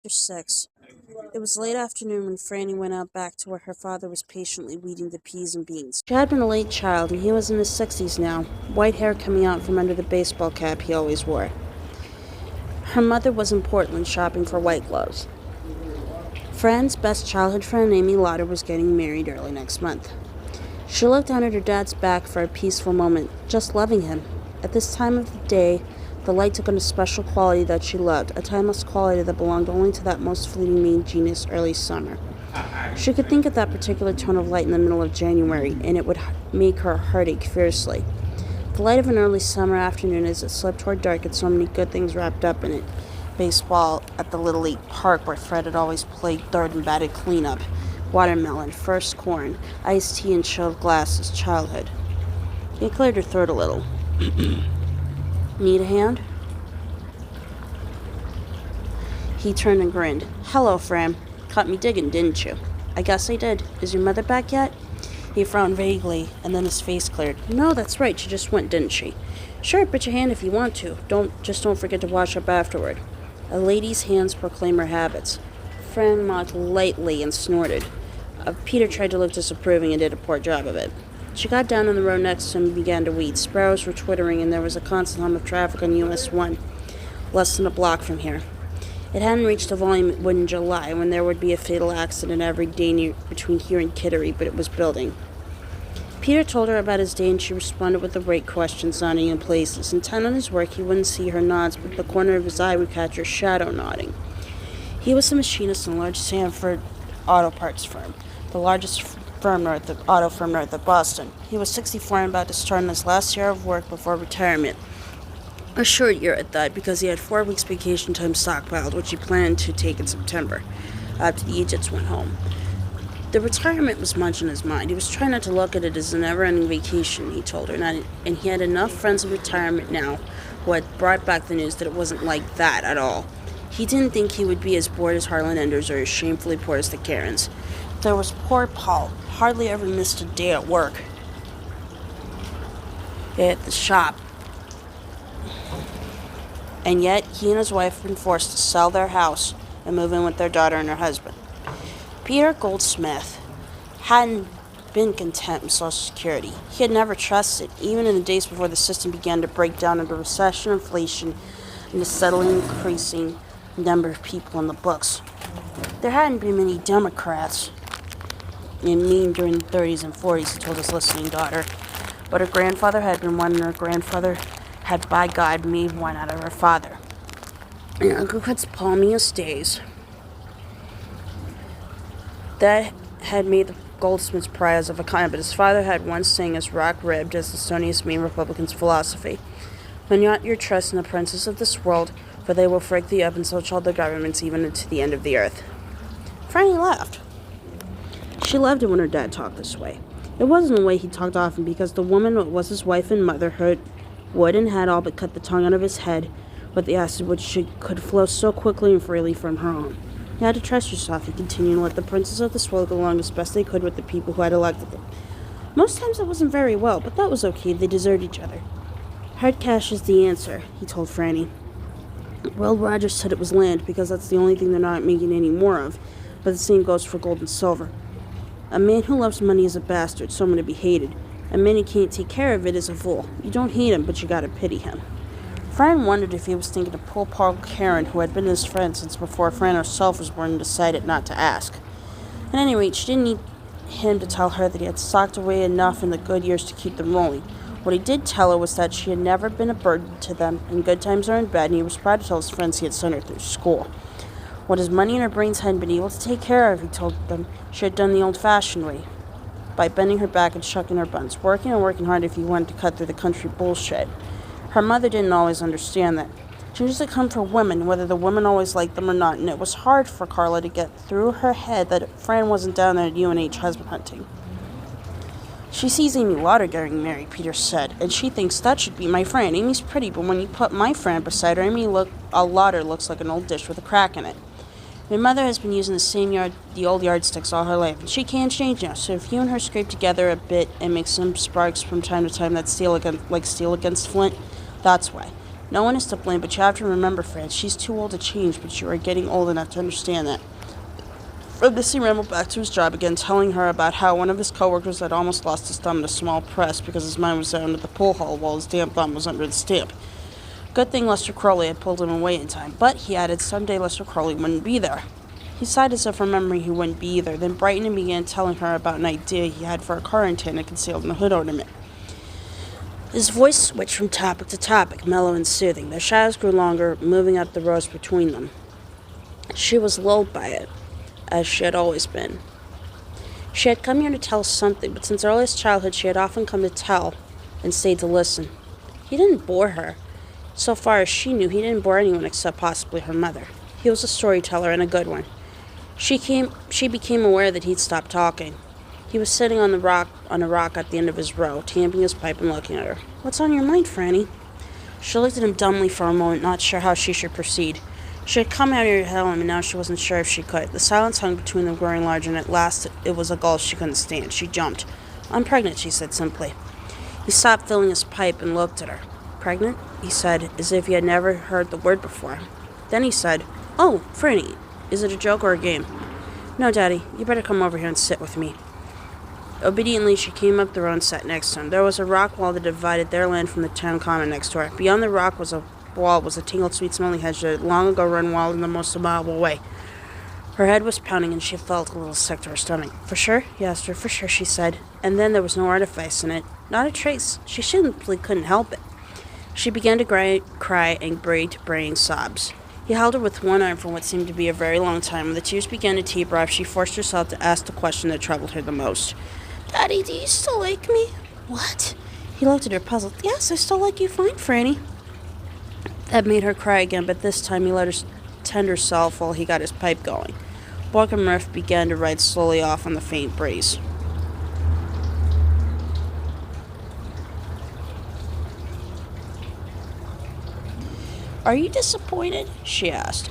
Chapter 6. It was late afternoon when Franny went out back to where her father was patiently weeding the peas and beans. She had been a late child, and he was in his 60s now, white hair coming out from under the baseball cap he always wore. Her mother was in Portland shopping for white gloves. Fran's best childhood friend, Amy Lauder, was getting married early next month. She looked down at her dad's back for a peaceful moment, just loving him. At this time of the day, the light took on a special quality that she loved, a timeless quality that belonged only to that most fleeting main genius early summer. She could think of that particular tone of light in the middle of January, and it would make her heart ache fiercely. The light of an early summer afternoon as it slipped toward dark had so many good things wrapped up in it. Baseball at the Little League Park where Fred had always played third and batted cleanup. Watermelon, first corn, iced tea in chilled glasses, childhood. He cleared her throat a little. Need a hand? He turned and grinned. Hello, Fran. Caught me digging, didn't you? I guess I did. Is your mother back yet? He frowned vaguely, and then his face cleared. No, that's right. She just went, didn't she? Sure, put your hand if you want to. Don't forget to wash up afterward. A lady's hands proclaim her habits. Fran mocked lightly and snorted. Peter tried to look disapproving and did a poor job of it. She got down on the road next to him and began to weed. Sparrows were twittering, and there was a constant hum of traffic on US 1, less than a block from here. It hadn't reached the volume it would in July, when there would be a fatal accident every day between here and Kittery, but it was building. Peter told her about his day, and she responded with the right questions, nodding in places. Intent on his work, he wouldn't see her nods, but the corner of his eye would catch her shadow nodding. He was a machinist in a large Sanford auto parts firm, the largest auto firm north of Boston. He was 64 and about to start on his last year of work before retirement. A short year at that, because he had 4 weeks vacation time stockpiled, which he planned to take in September, after the Egypts went home. The retirement was much in his mind. He was trying not to look at it as a never-ending vacation, he told her, and he had enough friends in retirement now who had brought back the news that it wasn't like that at all. He didn't think he would be as bored as Harlan Enders or as shamefully poor as the Karens. There was poor Paul, hardly ever missed a day at work. At the shop. And yet, he and his wife had been forced to sell their house and move in with their daughter and her husband. Peter Goldsmith hadn't been content with Social Security. He had never trusted, even in the days before the system began to break down under recession, inflation, and the steadily increasing number of people in the books. There hadn't been many Democrats in Maine during the 30s and 40s, he told his listening daughter, but her grandfather had been one, and her grandfather had, by God, made one out of her father. And Uncle Cut's palmiest days. That had made the Goldsmiths pariahs of a kind, but his father had once saying as rock-ribbed as the stoniest Maine Republican's philosophy, "Put not your trust in the princes of this world, for they will break thee up, and so shall the governments even unto the end of the earth." Franny laughed. She loved it when her dad talked this way. It wasn't the way he talked often, because the woman that was his wife and mother would and had all but cut the tongue out of his head with the acid which could flow so quickly and freely from her own. You had to trust yourself, he continued, and let the princes of this world go along as best they could with the people who had elected them. Most times it wasn't very well, but that was okay. They deserted each other. Hard cash is the answer, he told Franny. Will Rogers said it was land, because that's the only thing they're not making any more of, but the same goes for gold and silver. A man who loves money is a bastard, someone to be hated. A man who can't take care of it is a fool. You don't hate him, but you gotta pity him. Fran wondered if he was thinking of poor Paul Karen, who had been his friend since before Fran herself was born and decided not to ask. At any rate, she didn't need him to tell her that he had socked away enough in the good years to keep them rolling. What he did tell her was that she had never been a burden to them, in good times or in bad, and he was proud to tell his friends he had sent her through school. What his money and her brains hadn't been able to take care of, he told them, she had done the old-fashioned way, by bending her back and shucking her buns, working and working hard if he wanted to cut through the country bullshit. Her mother didn't always understand that. Changes that come for women, whether the women always liked them or not, and it was hard for Carla to get through her head that Fran wasn't down there at UNH husband hunting. She sees Amy Lauder getting married, Peter said, and she thinks that should be my Fran. Amy's pretty, but when you put my Fran beside her, Lauder looks like an old dish with a crack in it. My mother has been using the old yardsticks all her life, and she can't change now, so if you and her scrape together a bit and make some sparks from time to time that like steel against flint, that's why. No one is to blame, but you have to remember, Fran, she's too old to change, but you are getting old enough to understand that. Missy rambled back to his job again, telling her about how one of his coworkers had almost lost his thumb in a small press because his mind was down at the pool hall while his damn thumb was under the stamp. Good thing Lester Crowley had pulled him away in time, but he added someday Lester Crowley wouldn't be there. He sighed as if remembering he wouldn't be either, then brightened and began telling her about an idea he had for a car antenna concealed in the hood ornament. His voice switched from topic to topic, mellow and soothing. Their shadows grew longer, moving up the rows between them. She was lulled by it, as she had always been. She had come here to tell something, but since earliest childhood she had often come to tell and stayed to listen. He didn't bore her. So far as she knew, he didn't bore anyone except possibly her mother. He was a storyteller and a good one. She became aware that he'd stopped talking. He was sitting on a rock at the end of his row, tamping his pipe and looking at her. "What's on your mind, Franny?" She looked at him dumbly for a moment, not sure how she should proceed. She had come out here to tell him, and now she wasn't sure if she could. The silence hung between them, growing larger, and at last it was a gulf she couldn't stand. She jumped. "I'm pregnant," she said simply. He stopped filling his pipe and looked at her. "Pregnant?" he said, as if he had never heard the word before. Then he said, "Oh, Franny, is it a joke or a game?" "No, Daddy, you better come over here and sit with me." Obediently, she came up the road and sat next to him. There was a rock wall that divided their land from the town common next door. Beyond the rock wall was a tangled, sweet-smelling hedge that had long ago run wild in the most admirable way. Her head was pounding, and she felt a little sick to her stomach. "For sure?" he asked her. "For sure," she said. And then there was no artifice in it. Not a trace. She simply couldn't help it. She began to cry and break braying sobs. He held her with one arm for what seemed to be a very long time. When the tears began to taper off, she forced herself to ask the question that troubled her the most. "Daddy, do you still like me?" "What?" He looked at her, puzzled. "Yes, I still like you fine, Franny." That made her cry again, but this time he let her tend herself while he got his pipe going. Bork and Murph began to ride slowly off on the faint breeze. "Are you disappointed?" she asked.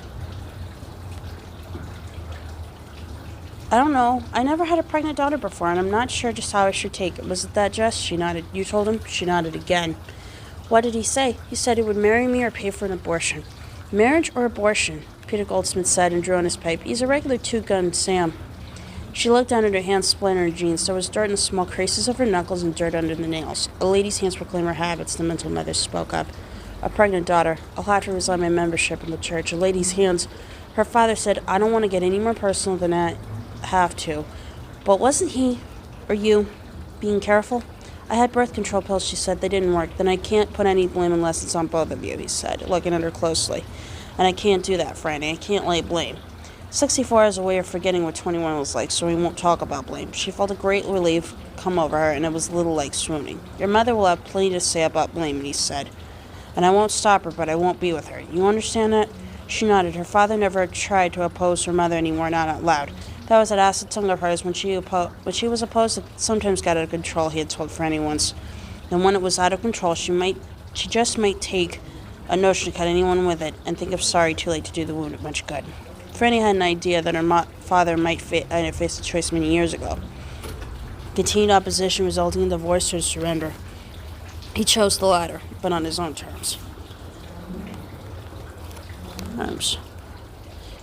"I don't know. I never had a pregnant daughter before, and I'm not sure just how I should take it. Was it that, Jess?" She nodded. "You told him?" She nodded again. "What did he say?" "He said he would marry me or pay for an abortion." "Marriage or abortion?" Peter Goldsmith said and drew on his pipe. "He's a regular two-gun Sam." She looked down at her hands, split in her jeans. There was dirt in the small creases of her knuckles and dirt under the nails. "A lady's hands proclaim her habits," the mental mother spoke up. "A pregnant daughter. I'll have to resign my membership in the church." "A lady's hands." Her father said, "I don't want to get any more personal than I have to. But wasn't he, or you, being careful?" "I had birth control pills," she said. "They didn't work." "Then I can't put any blame unless it's on both of you," he said, looking at her closely. "And I can't do that, Franny. I can't lay blame. 64 has a way of forgetting what 21 was like, so we won't talk about blame." She felt a great relief come over her, and it was a little like swooning. "Your mother will have plenty to say about blame," he said. "And I won't stop her, but I won't be with her. You understand that?" She nodded. Her father never tried to oppose her mother anymore, not out loud. That was that acid tongue of hers. When she was opposed, it sometimes got out of control, he had told Franny once. And when it was out of control, she just might take a notion to cut anyone with it and think of sorry too late to do the wounded much good. Franny had an idea that her father might have faced a choice many years ago. Continued opposition resulting in divorce or surrender. He chose the latter, but on his own terms.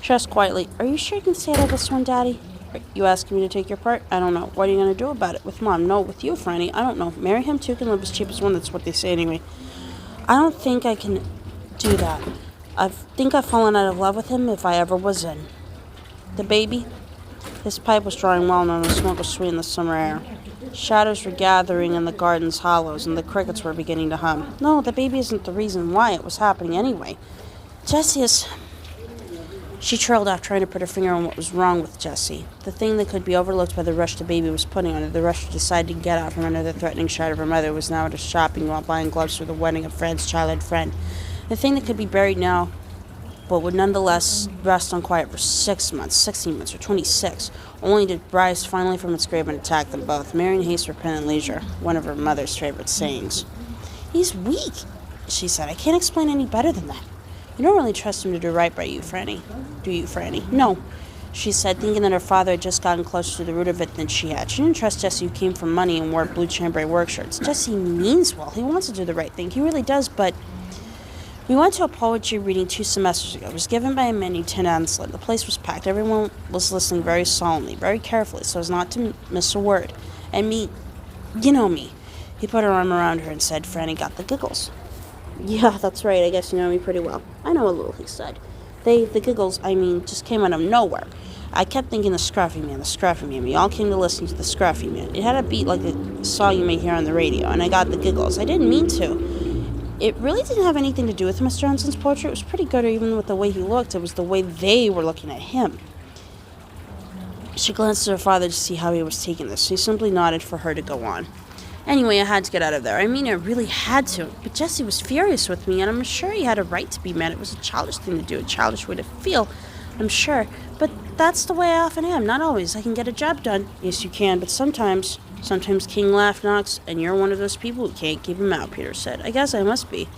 She asked quietly, "Are you sure you can stay out of this one, Daddy?" "Are you asking me to take your part?" "I don't know. What are you going to do about it?" "With Mom." "No, with you, Franny." "I don't know. Marry him, two can live as cheap as one. That's what they say anyway." "I don't think I can do that. I think I've fallen out of love with him if I ever was in." "The baby?" His pipe was drawing well, and the smoke was sweet in the summer air. Shadows were gathering in the garden's hollows, and the crickets were beginning to hum. "No, the baby isn't the reason why it was happening anyway. Jessie is..." She trailed off, trying to put her finger on what was wrong with Jessie. The thing that could be overlooked by the rush the baby was putting on her, the rush to decide to get out from under the threatening shadow of her mother, was now at a shopping while buying gloves for the wedding of Fred's childhood friend. The thing that could be buried now, but would nonetheless rest unquiet for 6 months, 16 months, or 26, only to rise finally from its grave and attack them both. "Marry in haste, repent in leisure," one of her mother's favorite sayings. "He's weak," she said. "I can't explain any better than that." "You don't really trust him to do right by you, Franny, do you, Franny?" "No," she said, thinking that her father had just gotten closer to the root of it than she had. She didn't trust Jessie, who came from money and wore blue chambray work shirts. "Jessie means well. He wants to do the right thing. He really does, but..." We went to a poetry reading 2 semesters ago. It was given by a man named Ted Anslin. The place was packed. Everyone was listening very solemnly, very carefully, so as not to miss a word. And me, you know me. He put her arm around her and said, Franny got the giggles. Yeah, that's right. I guess you know me pretty well. I know a little, he said. The giggles, just came out of nowhere. I kept thinking the Scruffy Man. We all came to listen to the Scruffy Man. It had a beat like a song you may hear on the radio, and I got the giggles. I didn't mean to. It really didn't have anything to do with Mr. Anson's poetry. It was pretty good, even with the way he looked. It was the way they were looking at him. She glanced at her father to see how he was taking this. He simply nodded for her to go on. Anyway, I had to get out of there. I really had to. But Jesse was furious with me, and I'm sure he had a right to be mad. It was a childish thing to do, a childish way to feel, I'm sure. But that's the way I often am. Not always. I can get a job done. Yes, you can, but sometimes King Laugh knocks, and you're one of those people who can't keep him out, Peter said. I guess I must be.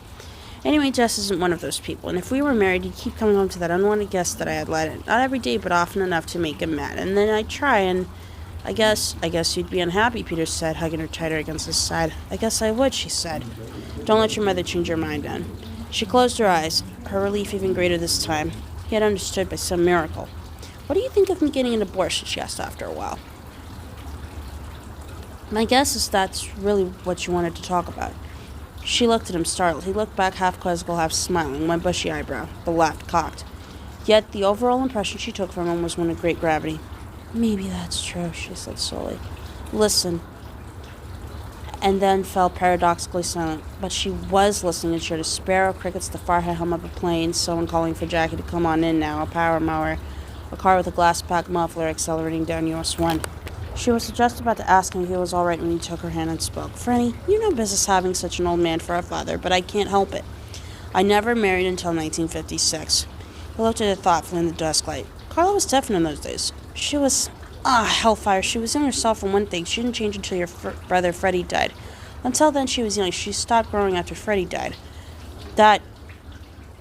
Anyway, Jess isn't one of those people, and if we were married, he'd keep coming home to that unwanted guest that I had let in. Not every day, but often enough to make him mad. And then I'd try, and I guess you'd be unhappy, Peter said, hugging her tighter against his side. I guess I would, she said. Don't let your mother change your mind, then. She closed her eyes, her relief even greater this time. He had understood by some miracle. What do you think of me getting an abortion, she asked after a while. My guess is that's really what you wanted to talk about. She looked at him, startled. He looked back, half quizzical, half smiling, one bushy eyebrow, the left cocked. Yet the overall impression she took from him was one of great gravity. Maybe that's true, she said slowly. Listen. And then fell paradoxically silent. But she was listening, and she heard a sparrow, crickets, the far hum of a plane, someone calling for Jackie to come on in now, a power mower, a car with a glass-packed muffler accelerating down US 1. She was just about to ask him if he was all right when he took her hand and spoke. Franny, you know business having such an old man for a father, but I can't help it. I never married until 1956. He looked at her thoughtfully in the dusk light. Carla was different in those days. She was, hellfire. She was in herself for one thing. She didn't change until your brother Freddie died. Until then, she was young. She stopped growing after Freddie died.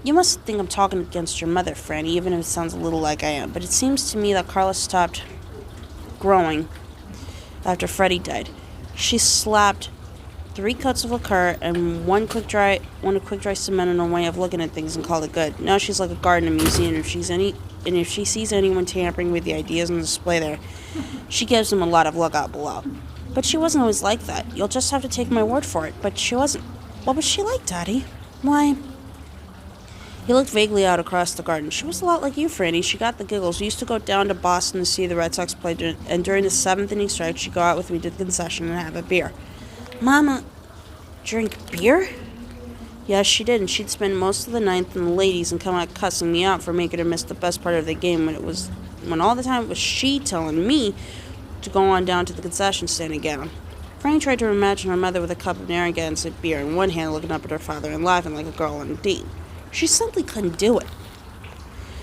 You must think I'm talking against your mother, Franny, even if it sounds a little like I am. But it seems to me that Carla stopped growing after Freddie died. She slapped 3 coats of liqueur and one quick dry cement on her way of looking at things and called it good. Now she's like a garden in a museum. If she sees anyone tampering with the ideas on display there, she gives them a lot of look out below. But she wasn't always like that. You'll just have to take my word for it. But she wasn't. What was she like, Daddy? Why? He looked vaguely out across the garden. She was a lot like you, Franny. She got the giggles. We used to go down to Boston to see the Red Sox play, and during the 7th inning strike, she'd go out with me to the concession and have a beer. Mama, drink beer? Yes, she did, and she'd spend most of the 9th in the ladies and come out cussing me out for making her miss the best part of the game when all the time it was she telling me to go on down to the concession stand and get 'em. Franny tried to imagine her mother with a cup of Narragansett beer in one hand, looking up at her father and laughing like a girl on a date. She simply couldn't do it.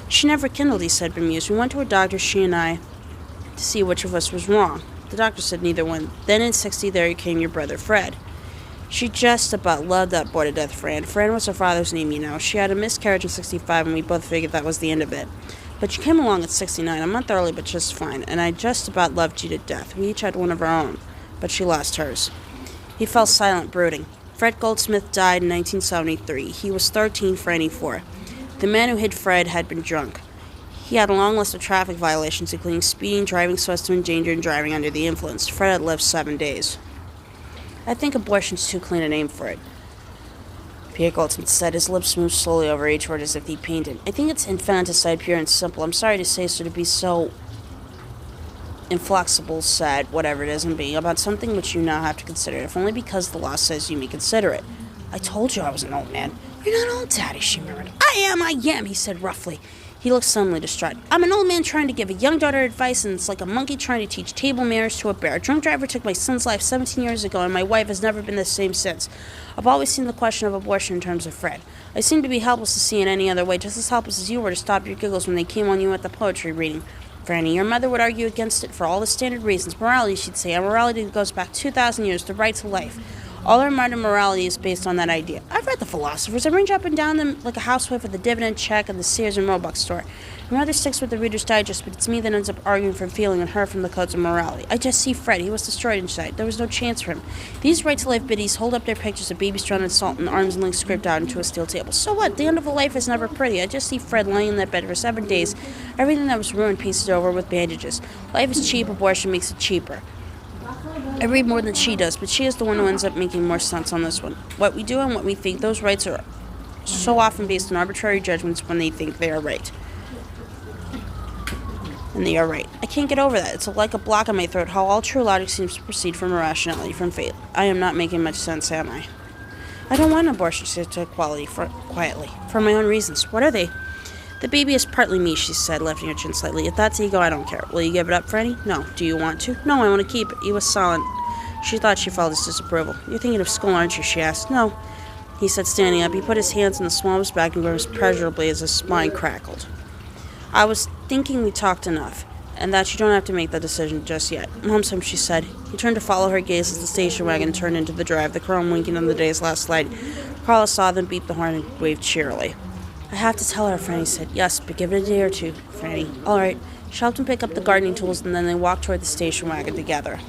She never kindled, he said, bemused. We went to a doctor, she and I, to see which of us was wrong. The doctor said neither one. Then in 60, there came your brother, Fred. She just about loved that boy to death, Fran. Fran was her father's name, you know. She had a miscarriage in 65, and we both figured that was the end of it. But she came along at 69, a month early, but just fine, and I just about loved you to death. We each had one of our own, but she lost hers. He fell silent, brooding. Fred Goldsmith died in 1973. He was 13, Franny 4. The man who hid Fred had been drunk. He had a long list of traffic violations, including speeding, driving so as to endanger, and driving under the influence. Fred had lived 7 days. I think abortion's too clean a name for it, Pierre Goldsmith said. His lips moved slowly over each word as if he painted. I think it's infanticide, pure and simple. I'm sorry to say so, to be so inflexible, sad, whatever it is, and being about something which you now have to consider, if only because the law says you may consider it. I told you I was an old man. You're not old, Daddy, she murmured. I am, he said roughly. He looked suddenly distraught. I'm an old man trying to give a young daughter advice, and it's like a monkey trying to teach table manners to a bear. A drunk driver took my son's life 17 years ago, and my wife has never been the same since. I've always seen the question of abortion in terms of Fred. I seem to be helpless to see it any other way, just as helpless as you were to stop your giggles when they came on you at the poetry reading. Franny, your mother would argue against it for all the standard reasons. Morality, she'd say, a morality that goes back 2,000 years, the right to life. All our modern morality is based on that idea. I've read the philosophers. I range up and down them like a housewife with a dividend check at the Sears and Roebuck store. My mother sticks with the Reader's Digest, but it's me that ends up arguing for feeling and her from the codes of morality. I just see Fred. He was destroyed inside. There was no chance for him. These right-to-life biddies hold up their pictures of babies drowned in salt and arms and legs scraped out into a steel table. So what? The end of a life is never pretty. I just see Fred lying in that bed for 7 days. Everything that was ruined pasted over with bandages. Life is cheap. Abortion makes it cheaper. I read more than she does, but she is the one who ends up making more sense on this one. What we do and what we think, those rights are so often based on arbitrary judgments when they think they are right. And they are right. I can't get over that. It's like a block in my throat, how all true logic seems to proceed from irrationality, from faith. I am not making much sense, am I? I don't want an abortion, she said quietly. For my own reasons. What are they? The baby is partly me, she said, lifting her chin slightly. If that's ego, I don't care. Will you give it up, Franny? No. Do you want to? No, I want to keep it. He was silent. She thought she felt his disapproval. You're thinking of school, aren't you? She asked. No, he said, standing up. He put his hands in the small of his back and grimaced pleasurably as his spine crackled. I was thinking we talked enough, and that you don't have to make that decision just yet. Momsome, she said. He turned to follow her gaze as the station wagon turned into the drive, the chrome winking on the day's last light. Carla saw them, beat the horn, and waved cheerily. I have to tell her, Franny said. Yes, but give it a day or two, Franny. All right. She helped him pick up the gardening tools, and then they walked toward the station wagon together.